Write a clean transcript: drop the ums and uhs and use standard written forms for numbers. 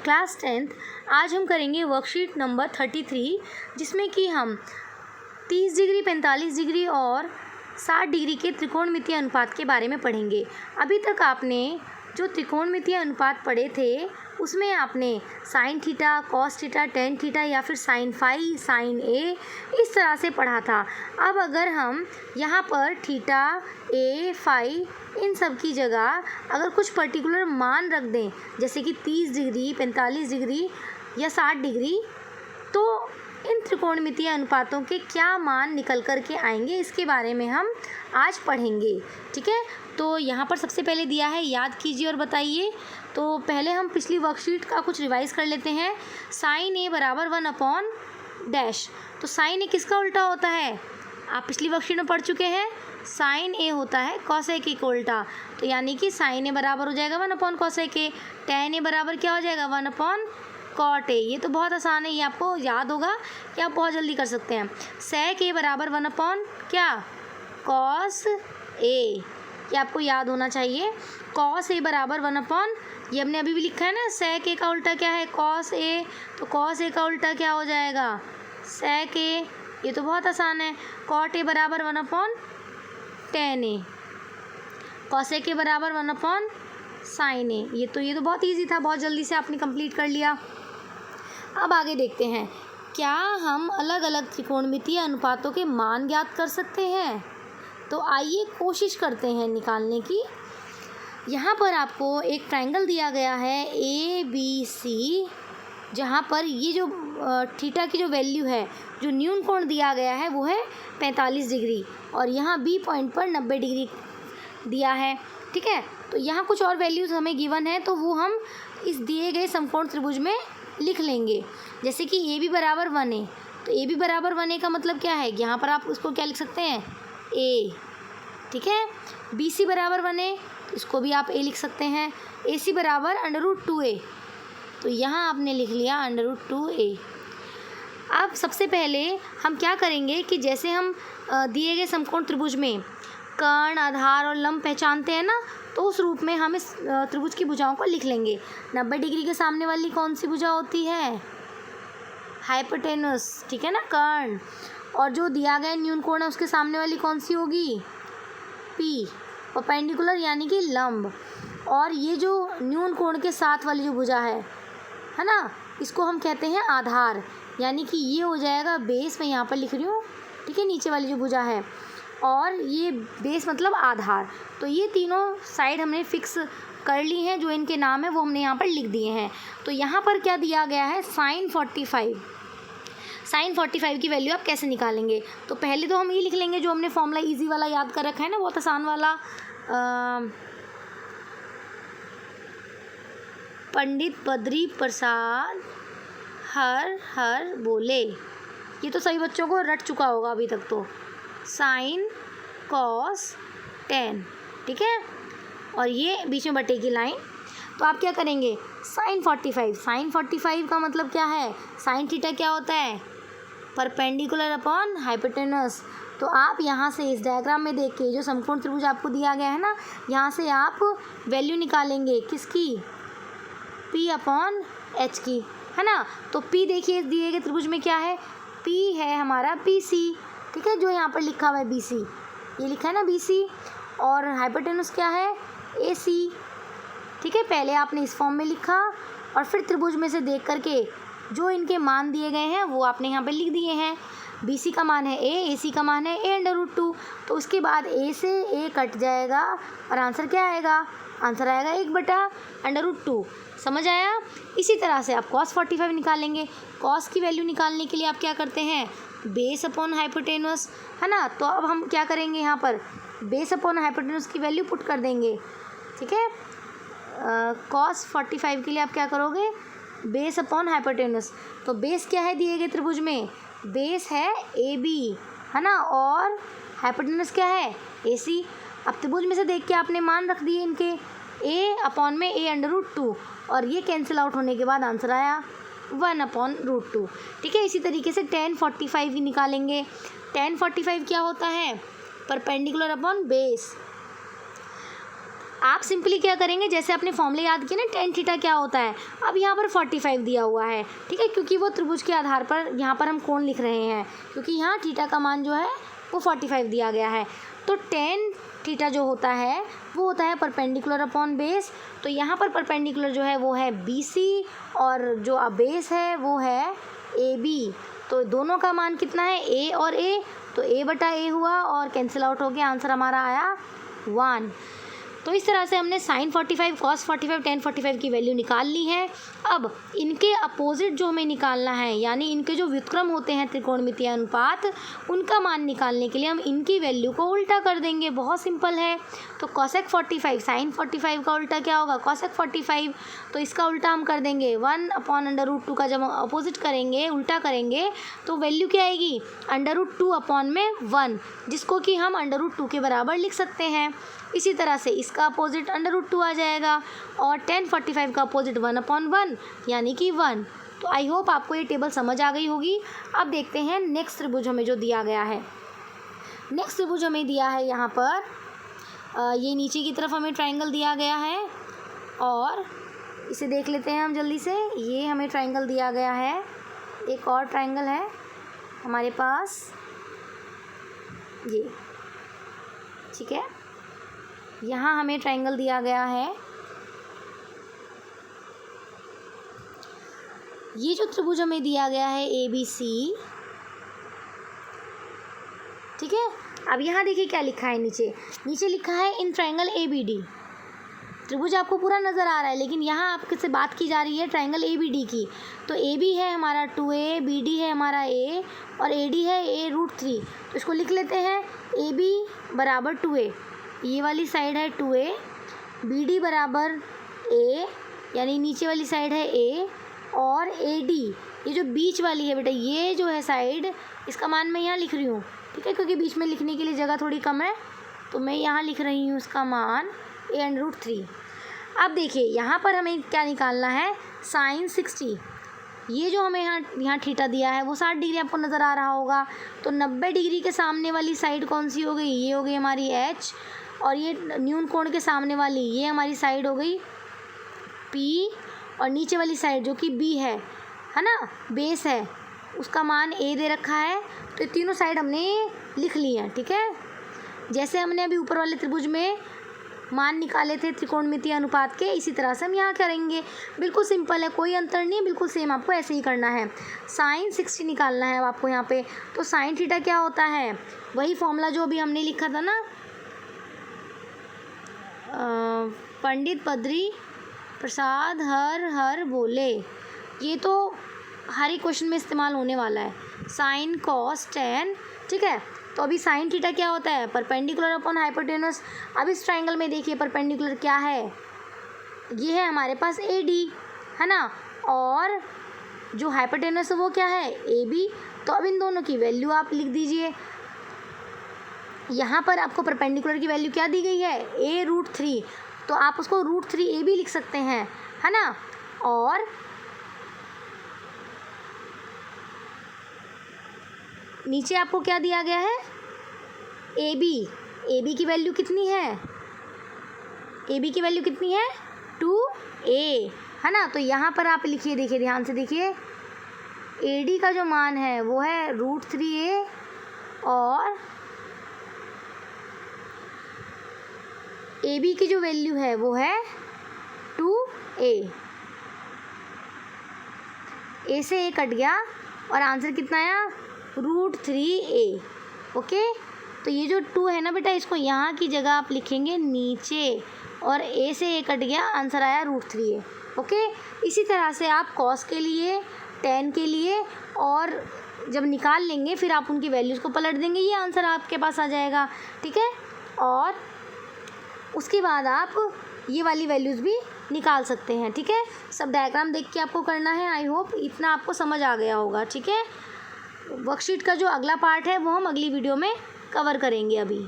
Class 10th। आज हम करेंगे वर्कशीट नंबर 33, जिसमें कि हम 30 डिग्री, 45 डिग्री और 60 डिग्री के त्रिकोणमितीय अनुपात के बारे में पढ़ेंगे। अभी तक आपने जो त्रिकोणमितीय अनुपात पढ़े थे उसमें आपने sine theta, cos theta, tan theta या फिर साइन फाई, साइन ए इस तरह से पढ़ा था। अब अगर हम यहाँ पर थीटा, ए, फाई इन सब की जगह अगर कुछ पर्टिकुलर मान रख दें, जैसे कि 30 डिग्री, 45 डिग्री या 60 डिग्री, तो इन त्रिकोणमितीय अनुपातों के क्या मान निकल कर के आएंगे, इसके बारे में हम आज पढ़ेंगे। ठीक है, तो यहाँ पर सबसे पहले दिया है, याद कीजिए और बताइए। तो पहले हम पिछली वर्कशीट का कुछ रिवाइज कर लेते हैं। साइन ए बराबर 1/डैश। तो साइन ए किसका उल्टा होता है? आप पिछली वर्कशीट में पढ़ चुके हैं। साइन ए होता है कॉसेक ए का उल्टा। तो यानी कि साइन ए बराबर हो जाएगा 1/कॉसेक ए। टेन ए बराबर क्या हो जाएगा? 1/कॉट ए। ये तो बहुत आसान है, ये आपको याद होगा कि आप बहुत जल्दी कर सकते हैं। सेक ए बराबर 1/ क्या? Cos A. ये आपको याद होना चाहिए। कॉस ए बराबर 1/, ये हमने अभी भी लिखा है ना। सेक ए का उल्टा क्या है? Cos A. तो कॉस ए का उल्टा क्या हो जाएगा? सेक ए। ये तो बहुत आसान है। कॉट ए बराबर 1/टेन ए। कॉसेक ए बराबर 1/साइन ए। ये तो बहुत इजी था, बहुत जल्दी से आपने कंप्लीट कर लिया। अब आगे देखते हैं, क्या हम अलग अलग त्रिकोणमितीय अनुपातों के मान ज्ञात कर सकते हैं? तो आइए कोशिश करते हैं निकालने की। यहाँ पर आपको एक ट्रायंगल दिया गया है ABC, जहाँ पर ये जो थीटा की जो वैल्यू है, जो न्यून कोण दिया गया है वो है 45 डिग्री और यहाँ B पॉइंट पर 90 डिग्री दिया है। ठीक है, तो यहाँ कुछ और वैल्यूज़ हमें गिवन है, तो वो हम इस दिए गए समकोण त्रिभुज में लिख लेंगे। जैसे कि AB बराबर 1A, तो AB बराबर 1A का मतलब क्या है? यहाँ पर आप उसको क्या लिख सकते हैं? A। ठीक है, BC बराबर 1A, इसको भी आप A लिख सकते हैं। AC बराबर √2A, तो यहाँ आपने लिख लिया √2A। अब सबसे पहले हम क्या करेंगे कि जैसे हम दिए गए समकोण त्रिभुज में कर्ण, आधार और लंब पहचानते हैं ना, तो उस रूप में हम इस त्रिभुज की भुजाओं को लिख लेंगे। 90 डिग्री के सामने वाली कौन सी भुजा होती है? हाइपोटेनस। ठीक है ना, कर्ण। और जो दिया गया न्यून कोण है उसके सामने वाली कौन सी होगी? P। परपेंडिकुलर यानी कि लंब। और ये जो न्यून कोण के साथ वाली जो भुजा है ना, इसको हम कहते हैं आधार, यानी कि ये हो जाएगा बेस। मैं यहाँ पर लिख रही हूँ, ठीक है, नीचे वाली जो भुजा है, और ये बेस मतलब आधार। तो ये तीनों साइड हमने फिक्स कर ली हैं, जो इनके नाम है वो हमने यहाँ पर लिख दिए हैं। तो यहाँ पर क्या दिया गया है? साइन 45। साइन 45 की वैल्यू आप कैसे निकालेंगे? तो पहले तो हम ये लिख लेंगे जो हमने फॉर्मूला इजी वाला याद कर रखा है ना, बहुत आसान वाला। पंडित बद्री प्रसाद हर बोले। ये तो सभी बच्चों को रट चुका होगा अभी तक। तो साइन कॉस टेन, ठीक है, और ये बीच में बटे की लाइन। तो आप क्या करेंगे? साइन 45 का मतलब क्या है? साइन थीटा क्या होता है? Perpendicular upon hypotenuse. तो आप यहाँ से इस डायग्राम में देख के जो समकोण त्रिभुज आपको दिया गया है ना, यहाँ से आप वैल्यू निकालेंगे किसकी? P/H की, है ना। तो P देखिए इस दिए गए त्रिभुज में क्या है? P है हमारा PC। ठीक है, जो यहाँ पर लिखा हुआ है BC, ये लिखा है ना BC। और हाइपोटेनस क्या है? AC। ठीक है, पहले आपने इस फॉर्म में लिखा और फिर त्रिभुज में से देख करके जो इनके मान दिए गए हैं वो आपने यहाँ पे लिख दिए हैं। BC का मान है A, AC का मान है A√2। तो उसके बाद A से A कट जाएगा और आंसर क्या आएगा? आंसर आएगा 1/√2। समझ आया? इसी तरह से आप cos 45 निकालेंगे। cos की वैल्यू निकालने के लिए आप क्या करते हैं? बेस अपॉन हाइपोटेनस, है ना। तो अब हम क्या करेंगे? यहाँ पर बेस अपॉन हाइपोटेनस की वैल्यू पुट कर देंगे। ठीक है, cos 45 के लिए आप क्या करोगे? Base upon hypotenuse. तो बेस क्या है दिए गए त्रिभुज में? बेस है AB, है ना, और हाइपोटेनस क्या है? AC। अब त्रिभुज में से देख के आपने मान रख दिए इनके, A/में A√2, और ये कैंसिल आउट होने के बाद आंसर आया 1/√2। ठीक है, इसी तरीके से tan 45 भी निकालेंगे। tan 45 क्या होता है? Perpendicular upon base. आप सिंपली क्या करेंगे, जैसे अपने फॉर्मूले याद किए ना tan थीटा क्या होता है, अब यहाँ पर 45 दिया हुआ है, ठीक है, क्योंकि वो त्रिभुज के आधार पर यहाँ पर हम कोण लिख रहे हैं, क्योंकि यहाँ थीटा का मान जो है वो 45 दिया गया है। तो tan थीटा जो होता है वो होता है परपेंडिकुलर अपॉन बेस। तो यहाँ पर परपेंडिकुलर जो है वो है BC और जो बेस है वो है AB। तो दोनों का मान कितना है, A और A, तो A/A हुआ और कैंसिल आउट हो गया, आंसर हमारा आया 1। तो इस तरह से हमने sin 45, cos 45, tan 45 की वैल्यू निकाल ली है। अब इनके अपोजिट जो हमें निकालना है, यानी इनके जो व्युत्क्रम होते हैं त्रिकोणमितीय अनुपात, उनका मान निकालने के लिए हम इनकी वैल्यू को उल्टा कर देंगे। बहुत सिंपल है। तो cosec 45 sin 45 का उल्टा क्या होगा, cosec 45, तो इसका उल्टा हम कर देंगे 1/√2 का जब हम अपोजिट करेंगे, उल्टा करेंगे, तो वैल्यू क्या आएगी, √2 अपॉन में 1, जिसको कि हम √2 के बराबर लिख सकते हैं। इसी तरह से इसका अपोजिट √2 आ जाएगा और tan 45 का अपोजिट 1/1 यानी कि 1। तो आई होप आपको ये टेबल समझ आ गई होगी। अब देखते हैं नेक्स्ट त्रिभुज हमें जो दिया गया है। नेक्स्ट त्रिभुज हमें दिया है यहाँ पर ये नीचे की तरफ हमें ट्रायंगल दिया गया है और इसे देख लेते हैं हम जल्दी से। ये हमें ट्रायंगल दिया गया है, एक और ट्रायंगल है हमारे पास ये, ठीक है। यहाँ हमें ट्रायंगल दिया गया है। ये जो त्रिभुज हमें दिया गया है ABC, ठीक है। अब यहाँ देखिए क्या लिखा है, नीचे लिखा है इन ट्रायंगल ABD। त्रिभुज आपको पूरा नज़र आ रहा है, लेकिन यहाँ आपसे बात की जा रही है ट्रायंगल ABD की। तो AB है हमारा 2A, BD है हमारा A और AD है A√3। तो इसको लिख लेते हैं, AB बराबर 2A, ये वाली साइड है 2A, BD बराबर A यानी नीचे वाली साइड है A, और AD ये जो बीच वाली है बेटा, ये जो है साइड, इसका मान मैं यहाँ लिख रही हूँ, ठीक है, क्योंकि बीच में लिखने के लिए जगह थोड़ी कम है, तो मैं यहाँ लिख रही हूँ इसका मान A√3। अब देखिए यहाँ पर हमें क्या निकालना है, sin 60। ये जो हमें यहाँ थीटा दिया है वो 60 डिग्री आपको नज़र आ रहा होगा। तो 90 डिग्री के सामने वाली साइड कौन सी हो गई, ये हो गई हमारी H, और ये न्यून कोण के सामने वाली ये हमारी साइड हो गई P, और नीचे वाली साइड जो कि B है ना, बेस है, उसका मान A दे रखा है। तो ये तीनों साइड हमने लिख ली हैं, ठीक है। जैसे हमने अभी ऊपर वाले त्रिभुज में मान निकाले थे त्रिकोणमितीय अनुपात के, इसी तरह से हम यहाँ करेंगे। बिल्कुल सिंपल है, कोई अंतर नहीं है, बिल्कुल सेम आपको ऐसे ही करना है। sin 60 निकालना है आपको यहाँ पे। तो sin थीटा क्या होता है, वही फॉर्मूला जो अभी हमने लिखा था ना, पंडित बद्री प्रसाद हर बोले, ये तो हर एक क्वेश्चन में इस्तेमाल होने वाला है, sin cos tan, ठीक है। तो अभी sin थीटा क्या होता है, परपेंडिकुलर अपॉन हाइपोटेनस। अब इस ट्रायंगल में देखिए परपेंडिकुलर क्या है, ये है हमारे पास AD, है ना, और जो हाइपोटेनस है वो क्या है, AB। तो अब इन दोनों की वैल्यू आप लिख दीजिए। यहाँ पर आपको परपेंडिकुलर की वैल्यू क्या दी गई है, A√3, तो आप उसको √3A भी लिख सकते हैं, है ना। और नीचे आपको क्या दिया गया है, AB की वैल्यू कितनी है, AB की वैल्यू कितनी है 2A, है ना। तो यहाँ पर आप लिखिए, देखिए ध्यान से देखिए, AD का जो मान है वो है √3A और AB की जो वैल्यू है वो है 2A। A से A कट गया और आंसर कितना आया, √3A। ओके, तो ये जो 2 है ना बेटा, इसको यहाँ की जगह आप लिखेंगे नीचे, और A से A कट गया, आंसर आया √3A। ओके, इसी तरह से आप cos के लिए, tan के लिए, और जब निकाल लेंगे फिर आप उनकी वैल्यूज़ को पलट देंगे, ये आंसर आपके पास आ जाएगा, ठीक है। और उसके बाद आप ये वाली वैल्यूज़ भी निकाल सकते हैं, ठीक है। सब डायग्राम देख के आपको करना है। आई होप इतना आपको समझ आ गया होगा, ठीक है। वर्कशीट का जो अगला पार्ट है वो हम अगली वीडियो में कवर करेंगे अभी।